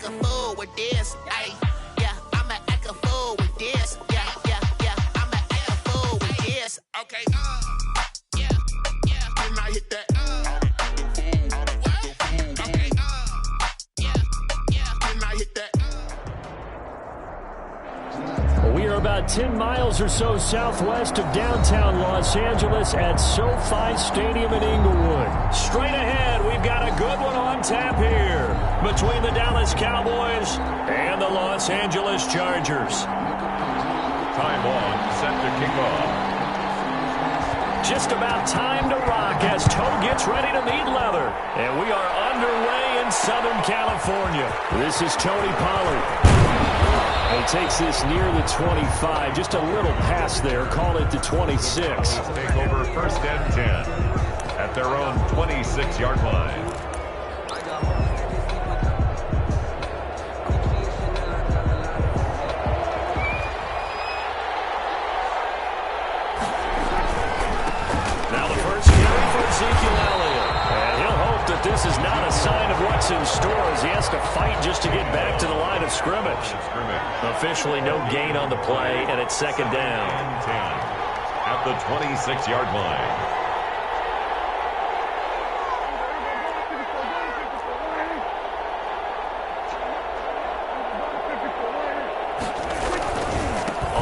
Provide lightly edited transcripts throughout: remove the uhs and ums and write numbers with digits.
act a fool with this. Ay, yeah, I'ma act a fool with this. Yeah, yeah, yeah, I'ma act a fool with this. Okay, yeah, yeah. Can I hit that? Okay, yeah, yeah. Can I hit that? We are about 10 miles or so southwest of downtown Los Angeles at SoFi Stadium in Inglewood. Straight ahead, we've got a good one on tap here between the Dallas Cowboys and the Los Angeles Chargers. Time on, set to kick off. Just about time to rock as Toe gets ready to meet leather. And we are underway in Southern California. This is Tony Pollard. He takes this near the 25, just a little pass there, call it the 26. Take over first and 10 at their own 26-yard line. Now the first carry for Ezekiel Elliott. And he'll hope that this is not a sign of what's in store as he has to fight just to get back to the line of scrimmage. Officially no gain on the play, and it's second down. 10 at the 26-yard line.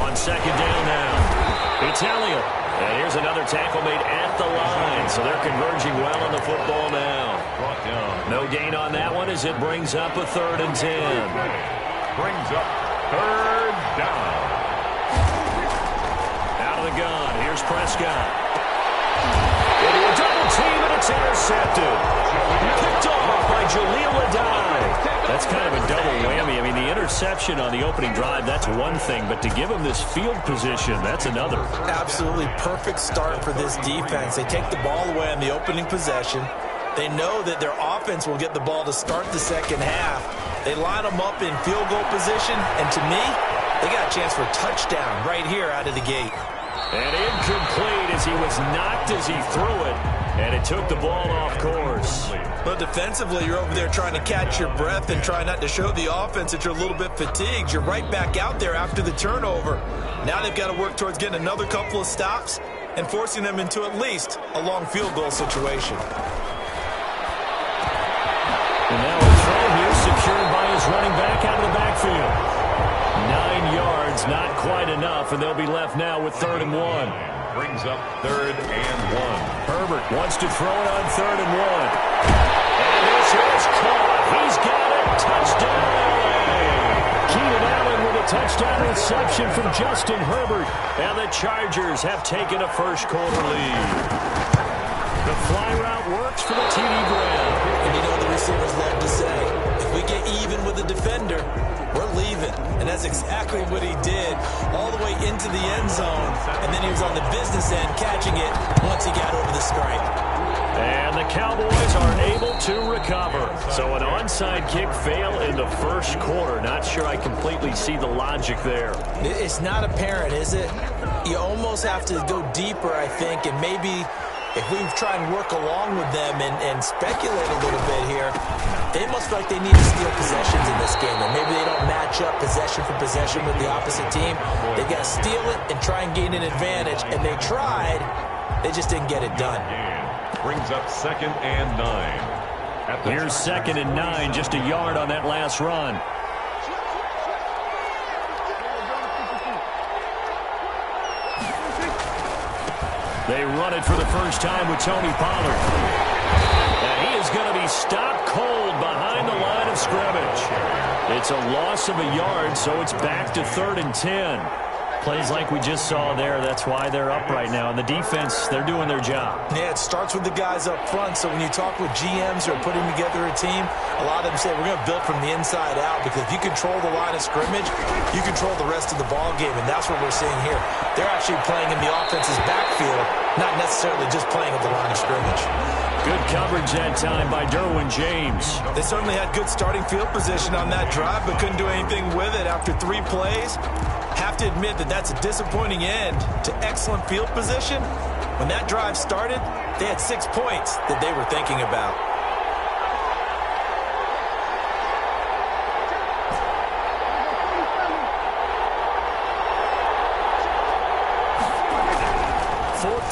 On second down now, it's Elliott. And here's another tackle made at the line, so they're converging well on the football now. No gain on that one as it brings up a 3rd and 10. Brings up 3rd down. Out of the gun, here's Prescott. Into a double team, and it's intercepted. Picked off by Jaleel Adai. That's kind of a double whammy. I mean, the interception on the opening drive, that's one thing, but to give him this field position, that's another. Absolutely perfect start for this defense. They take the ball away on the opening possession. They know that their offense will get the ball to start the second half. They line them up in field goal position, and to me, they got a chance for a touchdown right here out of the gate. And incomplete as he was knocked as he threw it, and it took the ball off course. But defensively, you're over there trying to catch your breath and try not to show the offense that you're a little bit fatigued. You're right back out there after the turnover. Now they've got to work towards getting another couple of stops and forcing them into at least a long field goal situation. And now a throw here secured by his running back out of the backfield. 9 yards, not quite enough, and they'll be left now with 3rd and 1. Brings up 3rd and 1. Herbert wants to throw it on 3rd and 1. And this is caught. He's got it. Touchdown, LA. Keenan Allen with a touchdown reception from Justin Herbert. And the Chargers have taken a first-quarter lead. The fly route works for the TD Graham. And you know the receivers love to say, if we get even with the defender, we're leaving. And that's exactly what he did all the way into the end zone. And then he was on the business end catching it once he got over the stripe. And the Cowboys are able to recover. So an onside kick fail in the first quarter. Not sure I completely see the logic there. It's not apparent, is it? You almost have to go deeper, I think, and maybe if we try and work along with them and speculate a little bit here, they must feel like they need to steal possessions in this game. And maybe they don't match up possession for possession with the opposite team. They got to steal it and try and gain an advantage. And they tried. They just didn't get it done. Brings up 2nd and 9. Here's 2nd and 9, just a yard on that last run. They run it for the first time with Tony Pollard. And he is going to be stopped cold behind the line of scrimmage. It's a loss of a yard, so it's back to 3rd and 10. Plays like we just saw there, that's why they're up right now. And the defense, they're doing their job. Yeah, it starts with the guys up front. So when you talk with GMs who are putting together a team, a lot of them say we're going to build from the inside out, because if you control the line of scrimmage, you control the rest of the ball game. And that's what we're seeing here. They're actually playing in the offense's backfield, not necessarily just playing at the line of scrimmage. Good coverage that time by Derwin James. They certainly had good starting field position on that drive, but couldn't do anything with it after 3 plays. Have to admit that that's a disappointing end to excellent field position. When that drive started, they had 6 points that they were thinking about.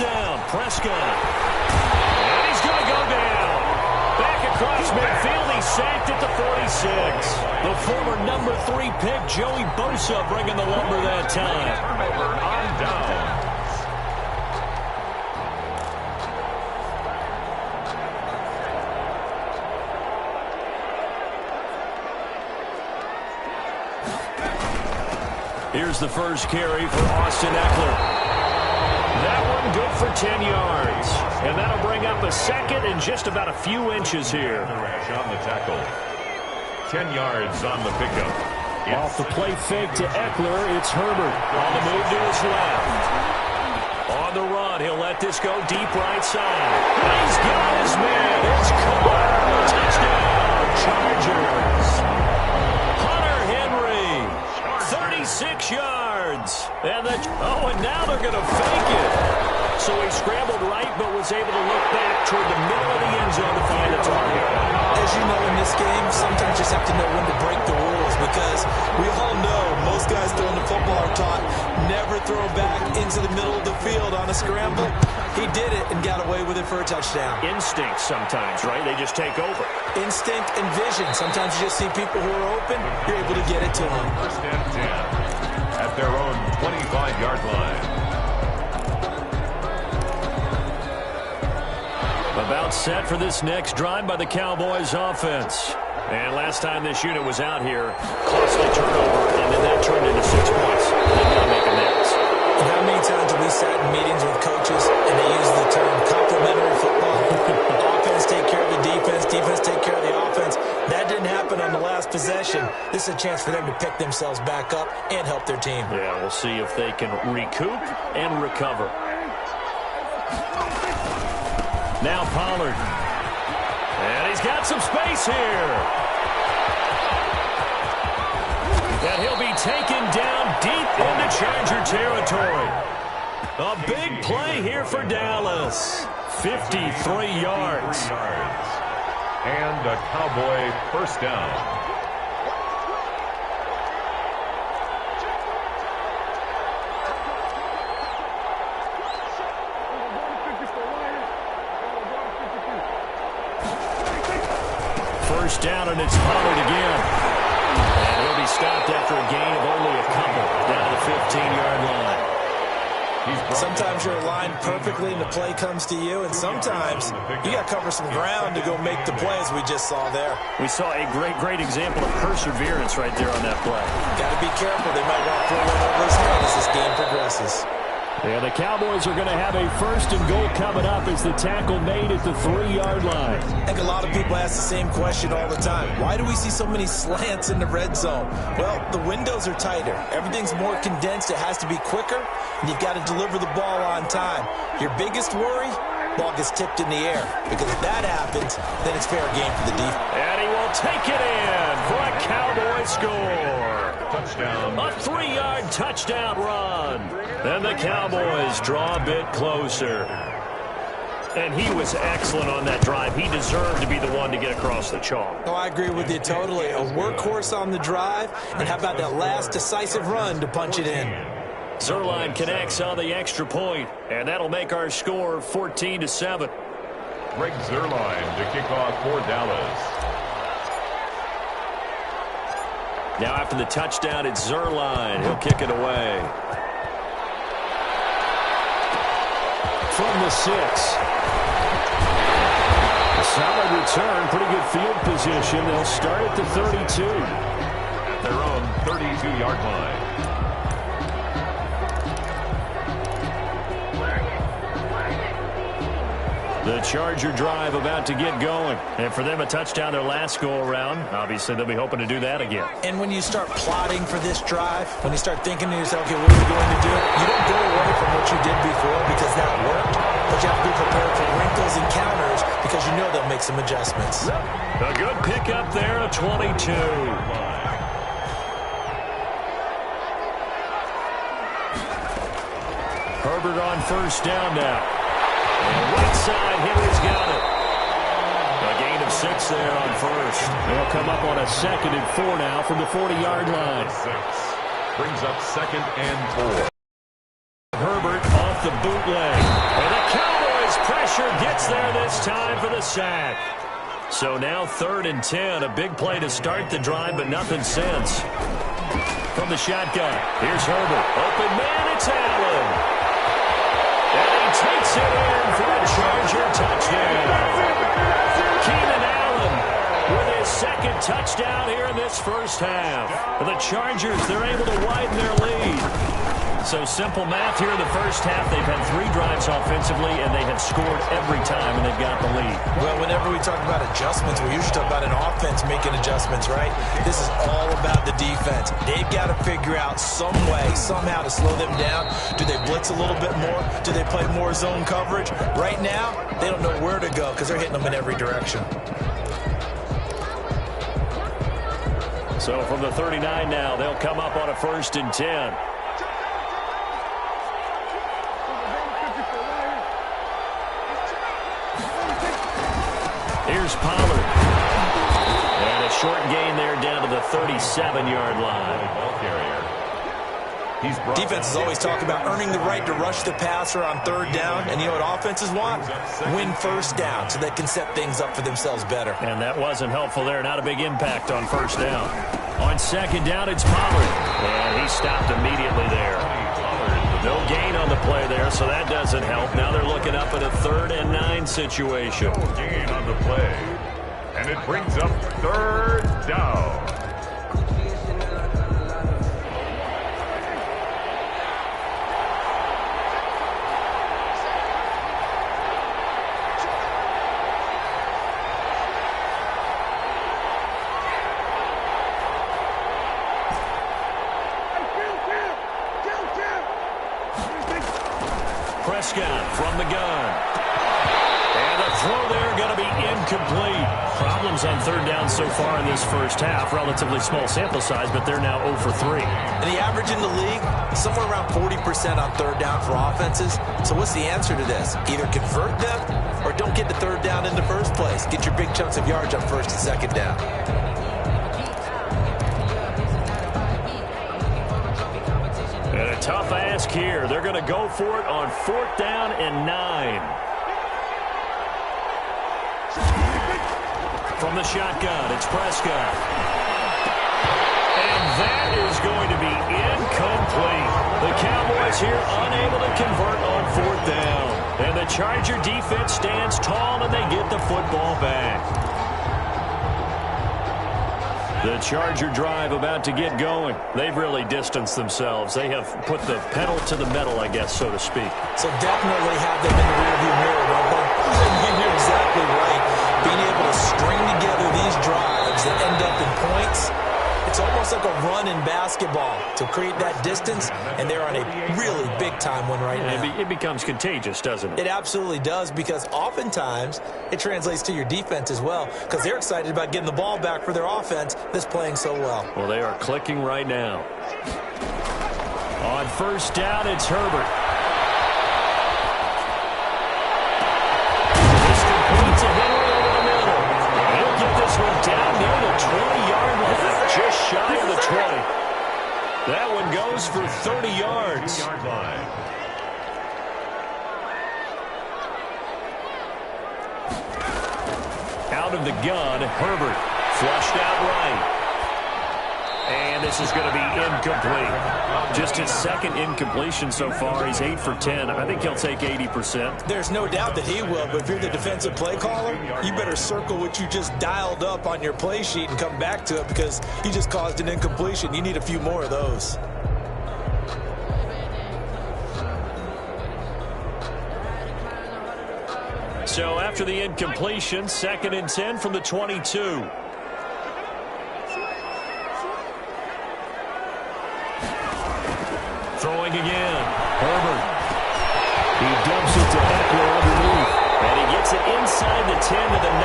down. Prescott. And he's going to go down. Back across midfield, he's sacked at the 46. The former number 3 pick, Joey Bosa, bringing the lumber that time. Turnover on downs. Here's the first carry for Austin Eckler. That one good for 10 yards. And that'll bring up a second and just about a few inches here. On the tackle. 10 yards on the pickup. Off the play fake to Eckler, it's Herbert. On the move to his left. On the run, he'll let this go deep right side. He's got his man. It's caught. Touchdown, Chargers. Hunter Henry, 36 yards. And now they're going to fake it. So he scrambled right, but was able to look back toward the middle of the end zone to find the target. As you know, in this game, sometimes you just have to know when to break the rules, because we all know most guys throwing the football are taught never throw back into the middle of the field on a scramble. He did it and got away with it for a touchdown. Instinct sometimes, right? They just take over. Instinct and vision. Sometimes you just see people who are open, you're able to get it to them. First and 10 at their own 25-yard line. About set for this next drive by the Cowboys offense. And last time this unit was out here, costly turnover, and then that turned into 6 points. They've got to make amends. And how many times have we sat in meetings with coaches and they use the term complementary football? Offense take care of the defense, defense take care of the offense. That didn't happen on the last possession. This is a chance for them to pick themselves back up and help their team. Yeah, we'll see if they can recoup and recover. Now Pollard. And he's got some space here. And he'll be taken down deep into Charger territory. A big play here for Dallas. 53 yards. And a Cowboy first down. First down, and it's Pollard again. And he'll be stopped after a gain of only a couple down to the 15-yard line. Sometimes you're aligned perfectly and the play comes to you, and sometimes you got to cover some ground to go make the play, as we just saw there. We saw a great example of perseverance right there on that play. Got to be careful. They might want to throw one over his head as this game progresses. Yeah, the Cowboys are going to have a first and goal coming up as the tackle made at the 3-yard line. I think a lot of people ask the same question all the time. Why do we see so many slants in the red zone? Well, the windows are tighter. Everything's more condensed. It has to be quicker, and you've got to deliver the ball on time. Your biggest worry? Ball gets tipped in the air, because if that happens, then it's fair game for the defense. And he will take it in for a Cowboy score. Touchdown. A 3-yard touchdown run. Then the Cowboys draw a bit closer. And he was excellent on that drive. He deserved to be the one to get across the chalk. Oh, I agree with you totally. A workhorse on the drive, and how about that last decisive run to punch it in? Zuerlein connects on the extra point, and that'll make our score 14-7. Greg Zuerlein to kick off for Dallas. Now after the touchdown, it's Zuerlein. He'll kick it away. From the 6. A solid return, pretty good field position. They'll start at the 32. At their own 32-yard line. The Charger drive about to get going. And for them, a touchdown their last go-around. Obviously, they'll be hoping to do that again. And when you start plotting for this drive, when you start thinking to yourself, okay, what are we going to do? You don't go away from what you did before because that worked. But you have to be prepared for wrinkles and counters because you know they'll make some adjustments. A good pickup there, a 22. Herbert on first down now. And right side, Henry's got it. A gain of 6 there on first. They'll come up on a 2nd and 4 now from the 40-yard line. 6 brings up 2nd and 4. Herbert off the bootleg. And pressure, gets there this time for the sack. So now 3rd and 10, a big play to start the drive, but nothing since. From the shotgun, here's Herbert. Open man, it's Allen. And he takes it in for a Charger touchdown. Keenan Allen with his 2nd touchdown here in this first half. The Chargers, they're able to widen their lead. So simple math here in the first half. They've had 3 drives offensively, and they have scored every time, and they've got the lead. Well, whenever we talk about adjustments, we usually talk about an offense making adjustments, right? This is all about the defense. They've got to figure out some way, somehow to slow them down. Do they blitz a little bit more? Do they play more zone coverage? Right now, they don't know where to go because they're hitting them in every direction. So from the 39 now, they'll come up on a 1st and 10. Here's Pollard. And a short gain there down to the 37-yard line. Ball carrier. Defenses always talk about earning the right to rush the passer on 3rd down. And you know what offenses want? Win 1st down so they can set things up for themselves better. And that wasn't helpful there. Not a big impact on 1st down. On 2nd down, it's Pollard. And he stopped immediately there. No gain on the play there, so that doesn't help. Now they're looking up at a 3rd and 9 situation. No gain on the play. And it brings up 3rd down. Prescott from the gun. And the throw there going to be incomplete. Problems on 3rd down so far in this first half. Relatively small sample size, but they're now 0 for 3. And the average in the league, somewhere around 40% on 3rd down for offenses. So what's the answer to this? Either convert them or don't get to 3rd down in the first place. Get your big chunks of yards on 1st and 2nd down. And a tough ask here. They're going to go for it on 4th down and 9. From the shotgun, it's Prescott. And that is going to be incomplete. The Cowboys here unable to convert on 4th down. And the Charger defense stands tall, and they get the football back. The Charger drive about to get going. They've really distanced themselves. They have put the pedal to the metal, I guess, so to speak. So definitely have them in the rearview mirror, don't they? You're exactly right. Being able to string together these drives that end up in points, it's almost like a run in basketball to create that distance, and they're on a really big-time one right now. It becomes contagious, doesn't it? It absolutely does, because oftentimes it translates to your defense as well, because they're excited about getting the ball back for their offense that's playing so well. Well, they are clicking right now. On 1st down, it's Herbert. This completes a Henry over the middle. He'll get this one down near the 20-yard line, just shy of the 20. That one goes for 30 yards. 30-yard line. Out of the gun, Herbert flushed out right. And this is going to be incomplete. Just his 2nd incompletion so far. He's 8 for 10. I think he'll take 80%. There's no doubt that he will, but if you're the defensive play caller, you better circle what you just dialed up on your play sheet and come back to it, because you just caused an incompletion. You need a few more of those. So after the incompletion, 2nd and 10 from the 22. Throwing again. Herbert. He dumps it to Eckler underneath. And he gets it inside the 10 to the 9.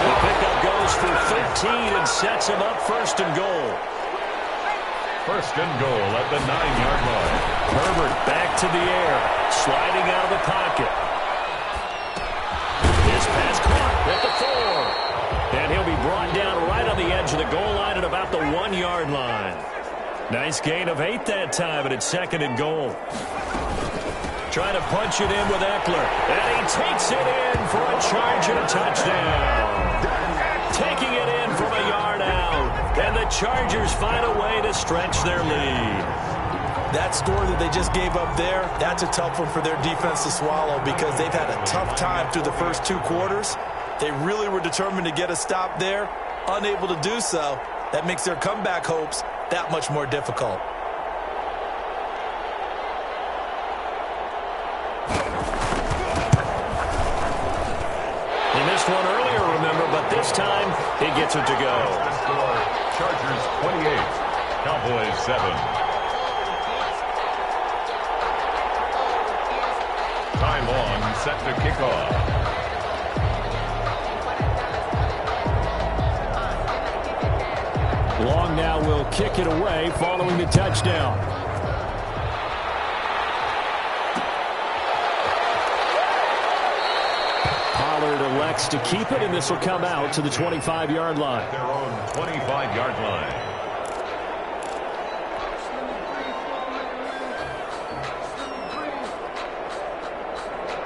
The pickup goes for 13 and sets him up 1st and goal. 1st and goal at the 9-yard line. Herbert back to the air. Sliding out of the pocket. His pass caught at the 4. And he'll be brought down right on the edge of the goal line at about the 1-yard line. Nice gain of 8 that time, and it's 2nd and goal. Trying to punch it in with Eckler. And he takes it in for a Charger touchdown. Taking it in from a yard out. And the Chargers find a way to stretch their lead. That score that they just gave up there, that's a tough one for their defense to swallow because they've had a tough time through the first 2 quarters. They really were determined to get a stop there, unable to do so. That makes their comeback hopes that much more difficult. He missed one earlier, remember, but this time he gets it to go. Chargers 28, Cowboys 7. Ty Long set to kick off. Long now will kick it away following the touchdown. Pollard elects to keep it, and this will come out to the 25-yard line. Their own 25-yard line.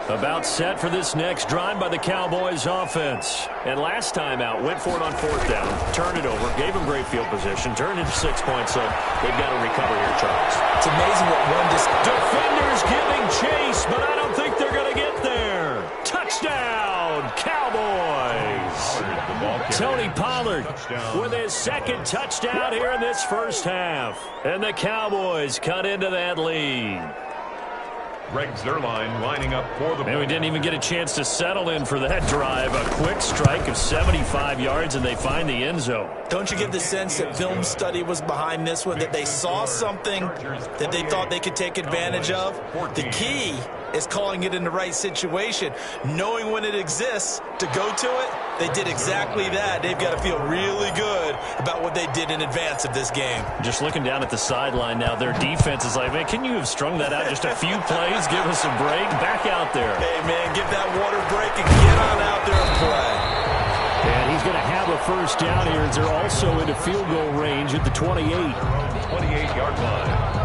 About set for this next drive by the Cowboys offense. And last time out, went for it on 4th down, turned it over, gave them great field position, turned into 6 points, so they've got to recover here, Charles. It's amazing what one Defenders giving chase, but I don't think they're going to get there. Touchdown, Cowboys! Tony Pollard with his 2nd touchdown here in this first half. And the Cowboys cut into that lead. Greg Zuerlein lining up for the... And we didn't even get a chance to settle in for that drive. A quick strike of 75 yards, and they find the end zone. Don't you get the sense that film study was behind this one, that they saw something that they thought they could take advantage of? The key is calling it in the right situation, knowing when it exists to go to it. They did exactly that. They've got to feel really good about what they did in advance of this game. Just looking down at the sideline now, their defense is like, man, can you have strung that out just a few plays? Give us a break. Back out there. Hey, man, give that water break and get on out there and play. And he's going to have a first down here as they're also into field goal range at the 28. 28-yard line.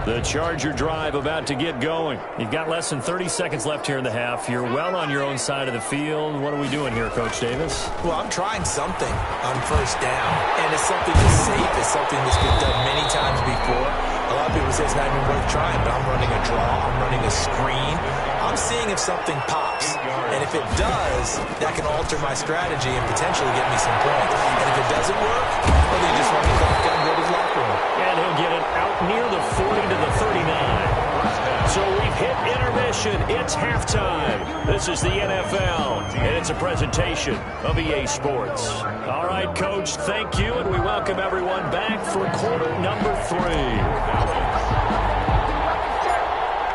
The Charger drive about to get going. You've got less than 30 seconds left here in the half. You're well on your own side of the field. What are we doing here, Coach Davis? Well, I'm trying something on first down, and it's something that's safe. It's something that's been done many times before. A lot of people say it's not even worth trying, but I'm running a draw. I'm running a screen. I'm seeing if something pops, and if it does, that can alter my strategy and potentially get me some points. And if it doesn't work, well, then you just run the clock down and go to the locker room. And he'll get it out near the 40 to the 39. So we've hit intermission. It's halftime. This is the NFL, and it's a presentation of EA Sports. All right, Coach, thank you, and we welcome everyone back for quarter number 3.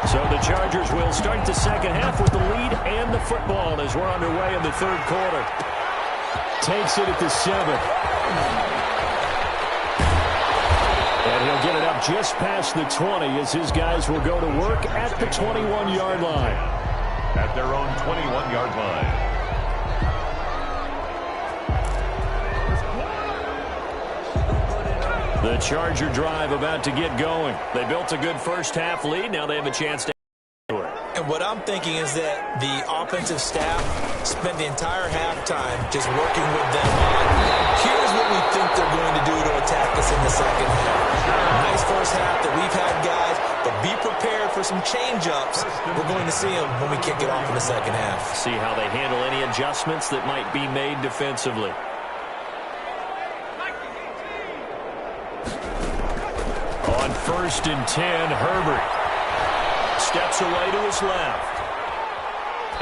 So the Chargers will start the second half with the lead and the football as we're underway in the third quarter. Takes it at the 7. And he'll get it up just past the 20 as his guys will go to work at the 21-yard line. At their own 21-yard line. The Charger drive about to get going. They built a good first half lead. Now they have a chance to do it. And what I'm thinking is that the offensive staff spent the entire halftime just working with them on, here's what we think they're going to do to attack us in the second half. Nice first half that we've had, guys, but be prepared for some change-ups. We're going to see them when we kick it off in the second half. See how they handle any adjustments that might be made defensively. On 1st and 10, Herbert steps away to his left.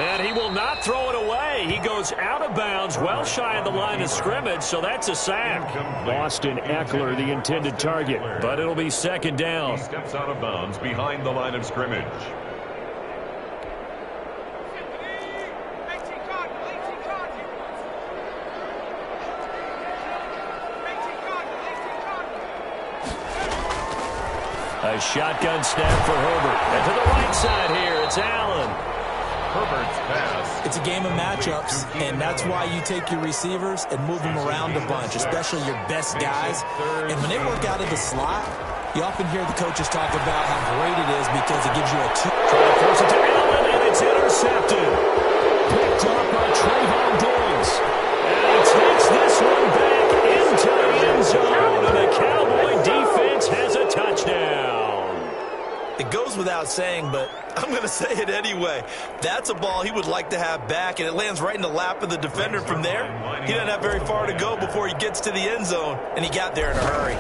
And he will not throw it away. He goes out of bounds, well shy of the line of scrimmage, so that's a sack. Austin Eckler, the intended target, but it'll be second down. He steps out of bounds behind the line of scrimmage. A shotgun snap for Herbert. And to the right side here, it's Allen. Herbert's pass. It's a game of matchups, and that's why you take your receivers and move them around a bunch, especially your best guys. And when they work out of the slot, you often hear the coaches talk about how great it is because it gives you a two. Trying to force it to Allen, and it's intercepted. Picked up by Trayvon Diggs. And he takes this one back into the end zone, and the Cowboy defense has a touchdown. It goes without saying, but I'm going to say it anyway. That's a ball he would like to have back, and it lands right in the lap of the defender from there. He doesn't have very far to go before he gets to the end zone, and he got there in a hurry.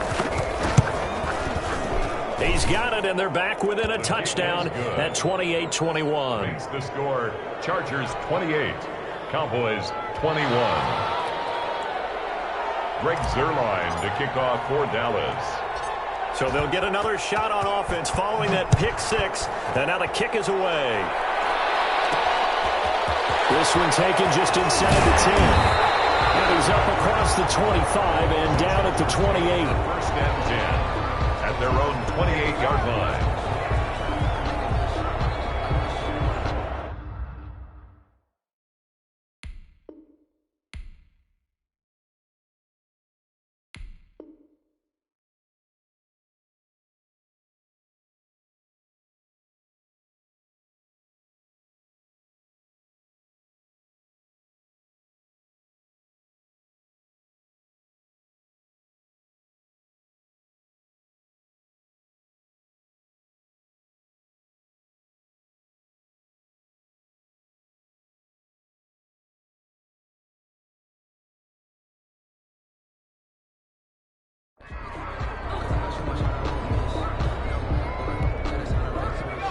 He's got it, and they're back within a touchdown at 28-21. The score, Chargers 28, Cowboys 21. Greg Zuerlein to kick off for Dallas. So they'll get another shot on offense following that pick six, and now the kick is away. This one taken just inside the 10. And he's up across the 25 and down at the 28. First and 10. At their own 28-yard line.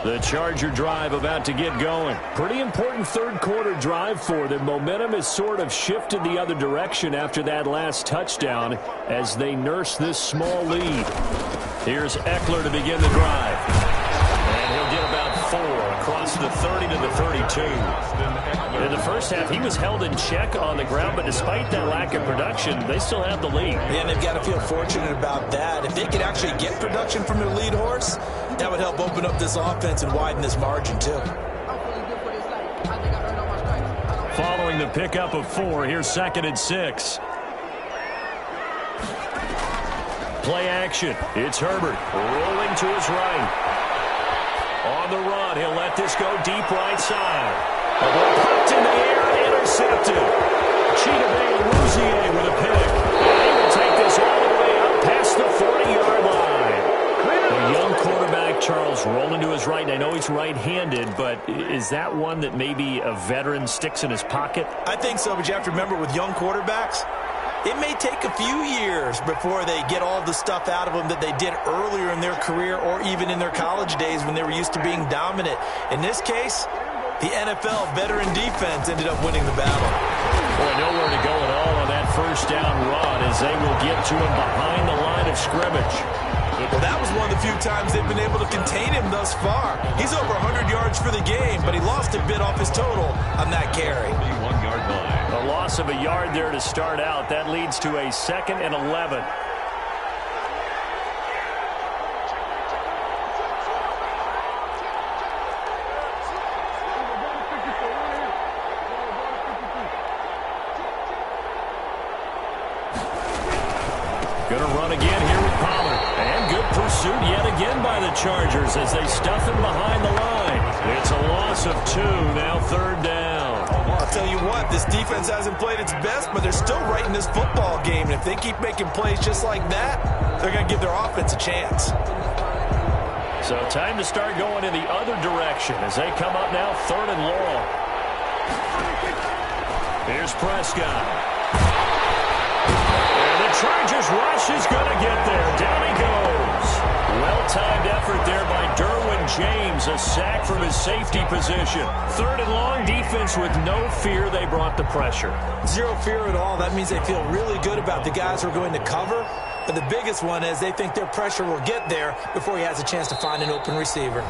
The Charger drive about to get going. Pretty important third quarter drive for them. Momentum has sort of shifted the other direction after that last touchdown as they nurse this small lead. Here's Eckler to begin the drive. And he'll get about 4 across the 30 to the 32. In the first half, he was held in check on the ground, but despite that lack of production, they still have the lead. Yeah, and they've got to feel fortunate about that. If they could actually get production from their lead horse, that would help open up this offense and widen this margin, too. Following the pickup of 4, here's 2nd and 6. Play action. It's Herbert rolling to his right. On the run, he'll let this go deep right side. A ball popped in the air, intercepted. Chidobe Awuzie with a pick. And he will take this all the way up past the 40-yard line. The young quarterback, Charles, rolling to his right. And I know he's right-handed, but is that one that maybe a veteran sticks in his pocket? I think so, but you have to remember with young quarterbacks, it may take a few years before they get all the stuff out of them that they did earlier in their career or even in their college days when they were used to being dominant. In this case, the NFL veteran defense ended up winning the battle. Boy, nowhere to go at all on that first down run as they will get to him behind the line of scrimmage. Well, that was one of the few times they've been able to contain him thus far. He's over 100 yards for the game, but he lost a bit off his total on that carry. 1-yard line. A loss of a yard there to start out. That leads to a 2nd and 11. Going to run again here with Pollard. And good pursuit yet again by the Chargers as they stuff him behind the line. It's a loss of 2, now 3rd down. I'll tell you what, this defense hasn't played its best, but they're still right in this football game. And if they keep making plays just like that, they're going to give their offense a chance. So time to start going in the other direction as they come up now 3rd and long. Here's Prescott. And the Chargers rush is going to get there. Down he goes. Well-timed effort there by Derwin James. A sack from his safety position. 3rd and long, defense with no fear. They brought the pressure. Zero fear at all. That means they feel really good about the guys who are going to cover. But the biggest one is they think their pressure will get there before he has a chance to find an open receiver.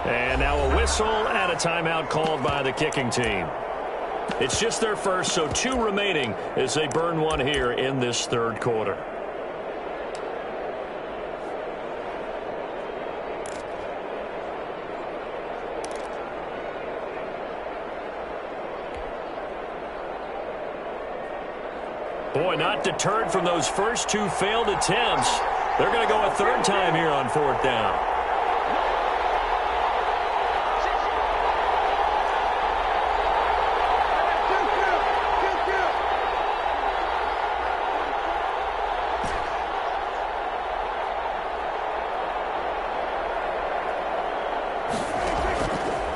And now a whistle and a timeout called by the kicking team. It's just their first, so 2 remaining as they burn one here in this 3rd quarter. Boy, not deterred from those first two failed attempts. They're going to go a third time here on fourth down.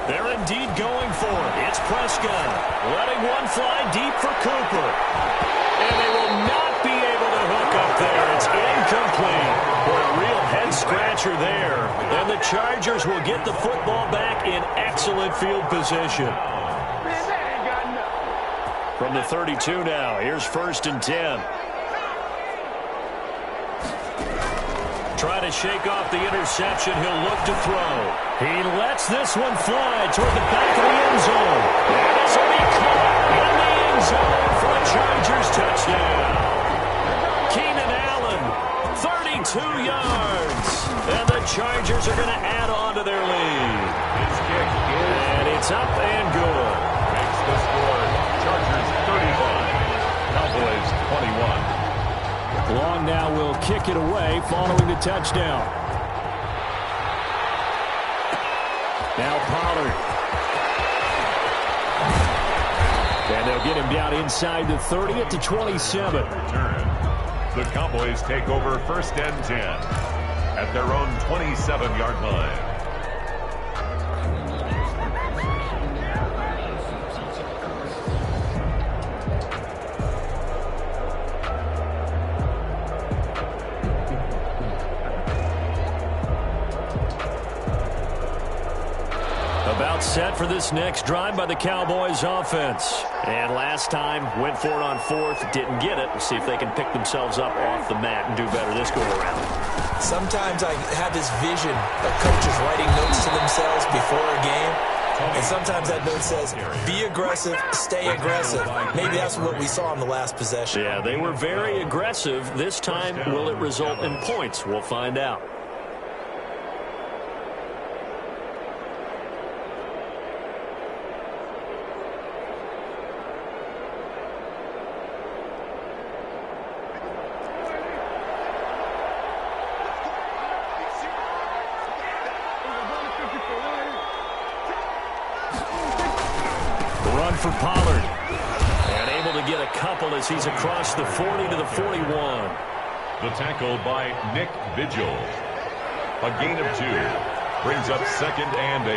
They're indeed going for it. It's Prescott letting one fly deep for Cooper. And they will not be able to hook up there. It's incomplete. Boy, a real head-scratcher there. And the Chargers will get the football back in excellent field position. From the 32 now, here's 1st and 10. Try to shake off the interception. He'll look to throw. He lets this one fly toward the back of the end zone. And this will be caught in the end zone for a Chargers touchdown. Keenan Allen, 32 yards. And the Chargers are going to add on to their lead. His kick is... And it's up and good. Makes the score Chargers 35, Cowboys 21. Long now will kick it away following the touchdown. Now Pollard. And they'll get him down inside the 30 at the 27. Return. The Cowboys take over 1st and 10 at their own 27-yard line. About set for this next drive by the Cowboys offense. And last time, went for it on 4th, didn't get it. We'll see if they can pick themselves up off the mat and do better this go-around. Sometimes I have this vision of coaches writing notes to themselves before a game. And sometimes that note says, be aggressive, stay aggressive. Maybe that's what we saw in the last possession. Yeah, they were very aggressive. This time, will it result in points? We'll find out. For Pollard. And able to get a couple as he's across the 40 to the 41. The tackle by Nick Vigil. A gain of 2. Brings up 2nd and 8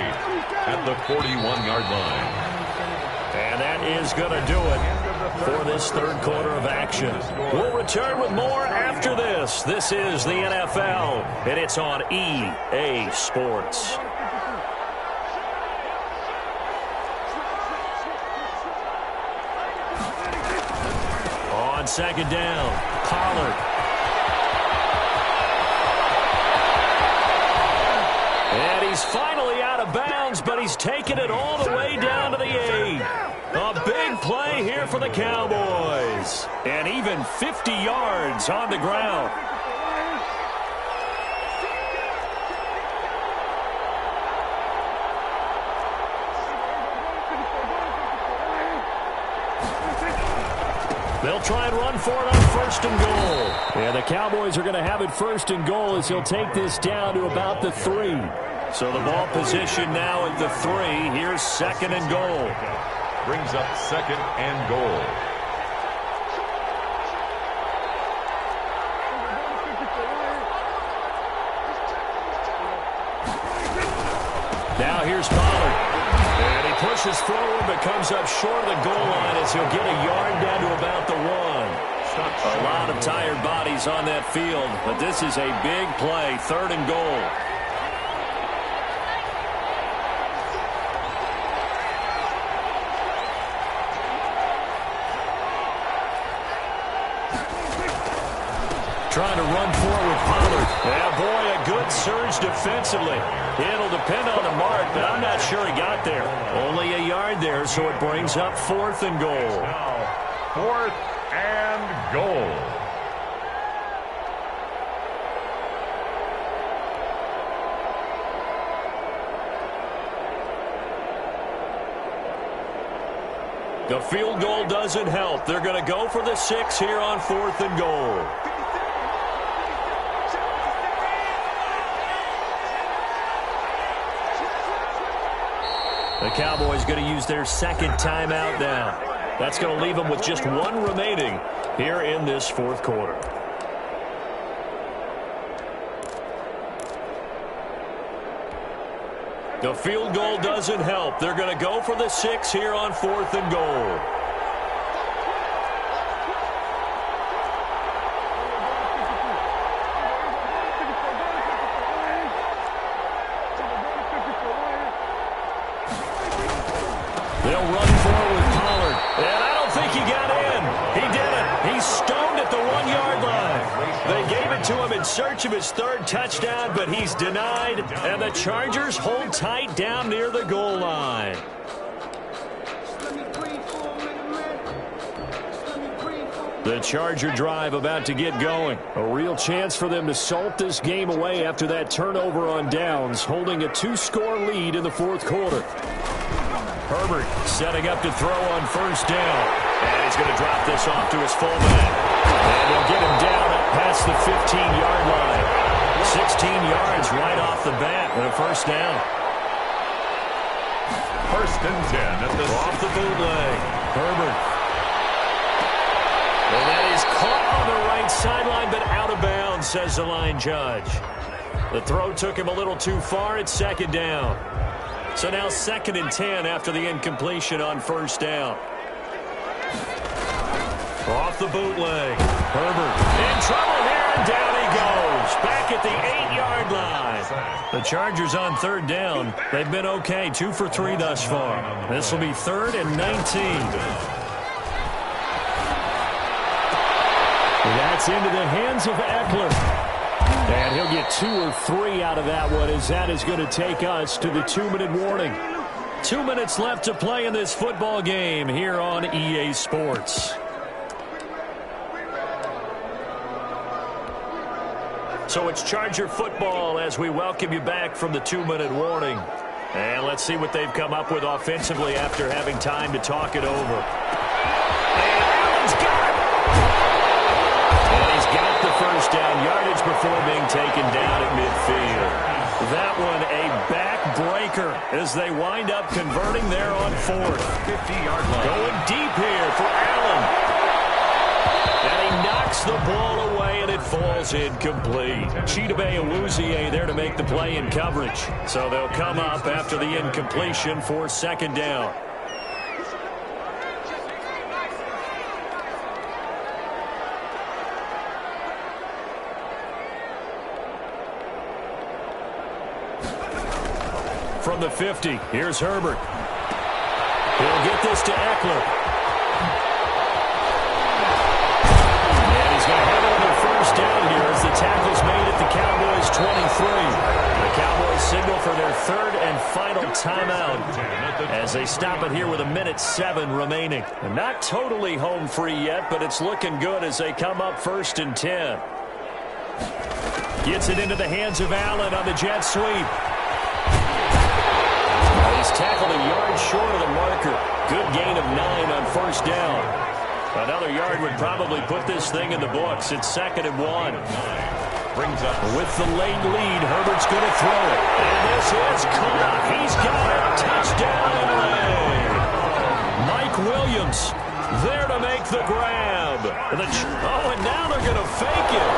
at the 41-yard line. And that is going to do it for this third quarter of action. We'll return with more after this. This is the NFL, and it's on EA Sports. On 2nd down, Pollard. And he's finally out of bounds, but he's taken it all the way down to the 8. A big play here for the Cowboys. And even 50 yards on the ground. They'll try and run for it on 1st and goal. And the Cowboys are going to have it 1st and goal as he'll take this down to about the 3. So the ball position now at the 3. Here's 2nd and goal. Brings up 2nd and goal. Now here's Pollard. And he pushes forward but comes up short of the goal line as he'll get a yard down to about the 1. A lot of tired bodies on that field, but this is a big play, 3rd and goal. Trying to run forward with Pollard. Yeah, boy, a good surge defensively. It'll depend on the mark, but I'm not sure he got there. Only a yard there, so it brings up 4th and goal. Now, 4th and goal. The field goal doesn't help. They're going to go for the 6 here on 4th and goal. The Cowboys going to use their second timeout now. That's going to leave them with just 1 remaining here in this 4th quarter. The field goal doesn't help. They're going to go for the 6 here on 4th and goal. They'll run forward with Pollard. And I don't think he got in. He didn't. He's stoned at the 1-yard line. They gave it to him in search of his 3rd touchdown, but he's denied. And the Chargers hold tight down near the goal line. The Charger drive about to get going. A real chance for them to salt this game away after that turnover on downs, holding a 2-score lead in the 4th quarter. Herbert setting up to throw on 1st down. And he's going to drop this off to his fullback. And they'll get him down up past the 15-yard line. 16 yards right off the bat and a 1st down. 1st and 10 at the off the bootleg. Herbert. And that is caught on the right sideline, but out of bounds, says the line judge. The throw took him a little too far. It's 2nd down. So now 2nd and 10 after the incompletion on 1st down. Off the bootleg. Herbert in trouble here, and down he goes. Back at the 8-yard line. The Chargers on 3rd down. They've been okay, 2 for 3 thus far. This will be 3rd and 19. That's into the hands of Eckler. And he'll get 2 or 3 out of that one, as that is going to take us to the 2-minute warning. 2 minutes left to play in this football game here on EA Sports. So it's Charger football as we welcome you back from the 2-minute warning. And let's see what they've come up with offensively after having time to talk it over. And Allen's got it. And he's got the 1st down yardage before being taken down at midfield. That one a backbreaker as they wind up converting there on 4th. 50-yard line. Going deep here for Allen. And he knocks the ball away, and it falls incomplete. Chidobe Awuzie there to make the play in coverage. So they'll come up after the incompletion for 2nd down. From the 50, here's Herbert. He'll get this to Eckler. And he's going to have another 1st down here as the tackle's made at the Cowboys' 23. The Cowboys signal for their 3rd and final timeout as they stop it here with 1:07 remaining. And not totally home free yet, but it's looking good as they come up 1st and 10. Gets it into the hands of Allen on the jet sweep. He's tackled a yard short of the marker. Good gain of 9 on 1st down. Another yard would probably put this thing in the books. It's 2nd and 1. Brings up with the late lead. Herbert's going to throw it. And this is caught. He's got it. Touchdown LA. Mike Williams there to make the grab. And now they're going to fake it.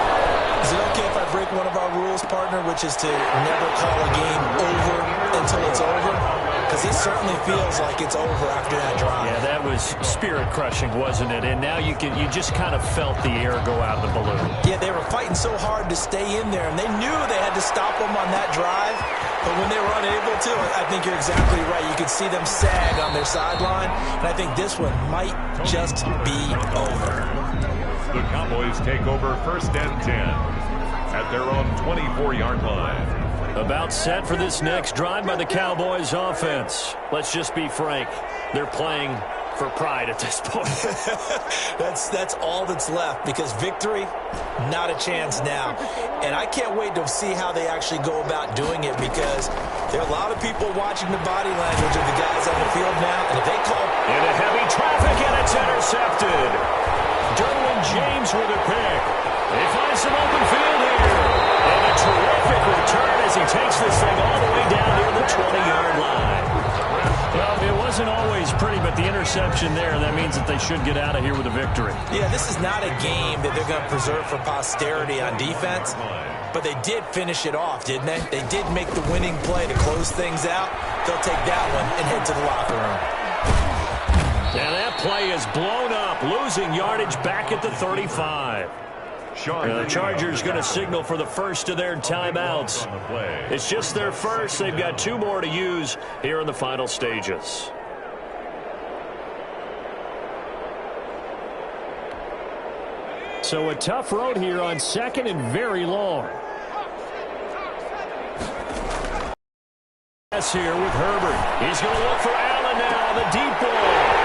Is it okay if I break one of our rules, partner, which is to never call a game over until it's over? Because it certainly feels like it's over after that drive. Yeah, that was spirit-crushing, wasn't it? And now you just kind of felt the air go out of the balloon. Yeah, they were fighting so hard to stay in there, and they knew they had to stop them on that drive. But when they were unable to, I think you're exactly right. You could see them sag on their sideline, and I think this one might just be over. The Cowboys take over 1st and 10 at their own 24-yard line. About set for this next drive by the Cowboys offense. Let's just be frank. They're playing for Pride at this point. That's all that's left, because victory, not a chance now. And I can't wait to see how they actually go about doing it, because there are a lot of people watching the body language of the guys on the field now, and if they call... Into heavy traffic, and it's intercepted. Derwin James with a pick. They find some open field here. And a terrific return as he takes this thing all the way down near the 20-yard line. Well, it wasn't always pretty, but the interception there, that means that they should get out of here with a victory. Yeah, this is not a game that they're going to preserve for posterity on defense, but they did finish it off, didn't they? They did make the winning play to close things out. They'll take that one and head to the locker room. And that play is blown up, losing yardage back at the 35. The Chargers going to signal for the first of their timeouts. It's just their first. They've got 2 more to use here in the final stages. So a tough road here on second and very long. Here with Herbert. He's going to look for Allen now, the deep ball.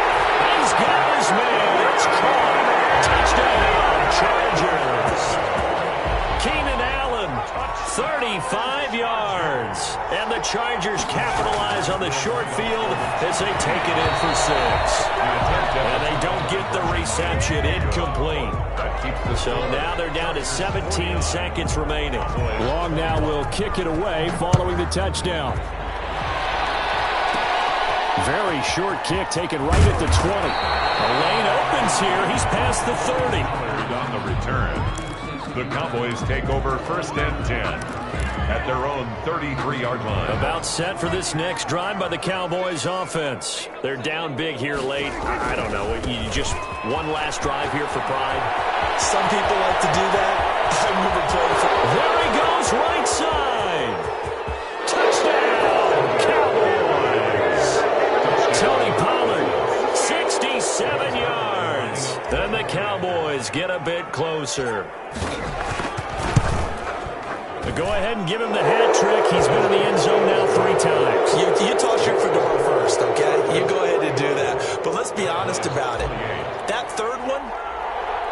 He's got his man. It's caught. Touchdown, Chargers. Keenan Allen, 35 yards. And the Chargers capitalize on the short field as they take it in for 6. And they don't get the reception. Incomplete. So now they're down to 17 seconds remaining. Long now will kick it away following the touchdown. Very short kick taken right at the 20. The lane opens here. He's past the 30. On the return, the Cowboys take over first and 10 at their own 33-yard line. About set for this next drive by the Cowboys offense. They're down big here late. I don't know. You just one last drive here for Pride. Some people like to do that. I remember playing for... There he goes, right side. Touchdown, Cowboys. Tony Pollard, 67 yards. Then the Cowboys get a bit closer. Go ahead and give him the hat trick. He's been in the end zone now 3 times. You toss your fedora first, okay? You go ahead and do that. But let's be honest about it. That third one,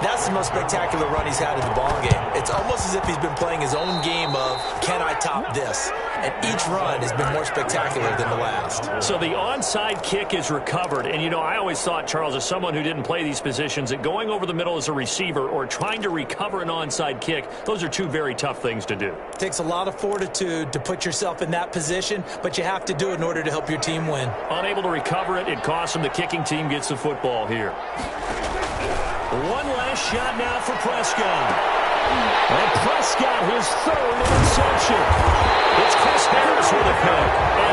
that's the most spectacular run he's had in the ballgame. It's almost as if he's been playing his own game of, can I top this? And each run has been more spectacular than the last. So the onside kick is recovered. And, you know, I always thought, Charles, as someone who didn't play these positions, that going over the middle as a receiver or trying to recover an onside kick, those are 2 very tough things to do. It takes a lot of fortitude to put yourself in that position, but you have to do it in order to help your team win. Unable to recover it, it costs them. The kicking team gets the football here. One last shot now for Prescott. And Prescott, his 3rd interception. It's Chris Harris with a pick.